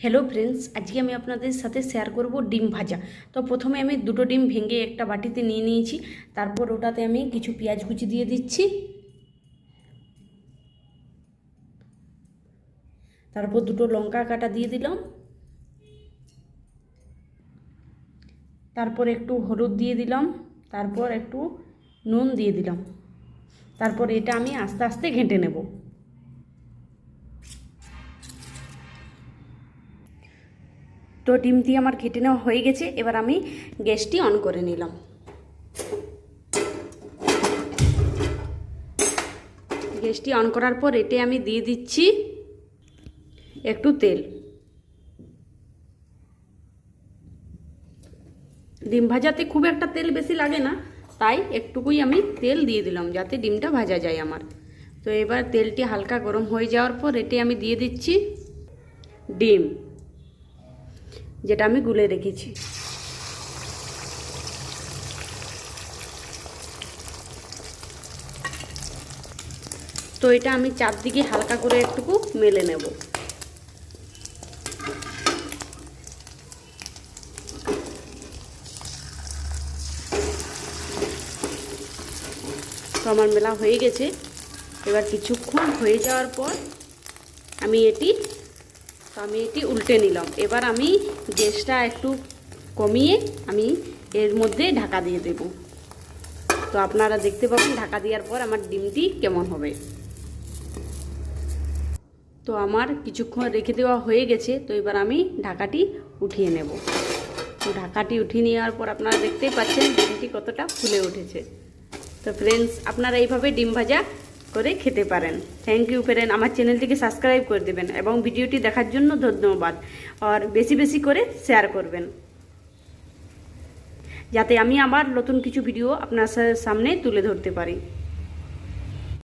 Hello friends, আজকে আমি আপনাদের সাথে শেয়ার করব ডিম ভাজা। তো প্রথমে আমি দুটো ডিম ভেঙে একটা বাটিতে নিয়ে নিয়েছি। তারপর ওটাতে আমি কিছু পেঁয়াজ কুচি দিয়ে দিচ্ছি। তারপর দুটো লঙ্কা কাটা দিয়ে দিলাম। তারপর একটু হলুদ দিয়ে দিলাম। তারপর একটু নুন দিয়ে দিলাম। তারপর এটা আমি আস্তে আস্তে ঘেঁটে নেব। তো ডিমটি আমার ঘেঁটে নেওয়া হয়ে গেছে। এবার আমি গ্যাসটি অন করে নিলাম। গ্যাসটি অন করার পর এতে আমি দিয়ে দিচ্ছি একটু তেল। ডিম ভাজাতে খুব একটা তেল বেশি লাগে না, তাই একটুকুই আমি তেল দিয়ে দিলাম যাতে ডিমটা ভাজা যায় আমার। তো এবার তেলটি হালকা গরম হয়ে যাওয়ার পর এতে আমি দিয়ে দিচ্ছি ডিম, যেটা আমি গুলে রেখেছি। তো এটা আমি চারদিকে হালকা করে একটুকু মেলে নেব। তো আমার মেলা হয়ে গেছে। এবার কিছুক্ষণ হয়ে যাওয়ার পর আমি এটি উল্টে নিলাম। এবার আমি গ্যাসটা একটু কমিয়ে আমি এর মধ্যে ঢাকা দিয়ে দেব। তো আপনারা দেখতে পাবেন ঢাকা দেওয়ার পর আমার ডিমটি কেমন হবে। তো আমার কিছুক্ষণ রেখে দেওয়া হয়ে গেছে। তো এবার আমি ঢাকাটি উঠিয়ে নেব। তো ঢাকাটি উঠিয়ে নেওয়ার পর আপনারা দেখতেই পাচ্ছেন ডিমটি কতটা ফুলে উঠেছে। তো ফ্রেন্ডস, আপনারা এইভাবে ডিম ভাজা করে খেতে পারেন। থ্যাংক ইউ ফ্রেন্ড, আমার চ্যানেলটিকে সাবস্ক্রাইব করে দেবেন এবং ভিডিওটি দেখার জন্য ধন্যবাদ। আর বেশি বেশি করে শেয়ার করবেন, যাতে আমি আমার নতুন কিছু ভিডিও আপনার সামনে তুলে ধরতে পারি।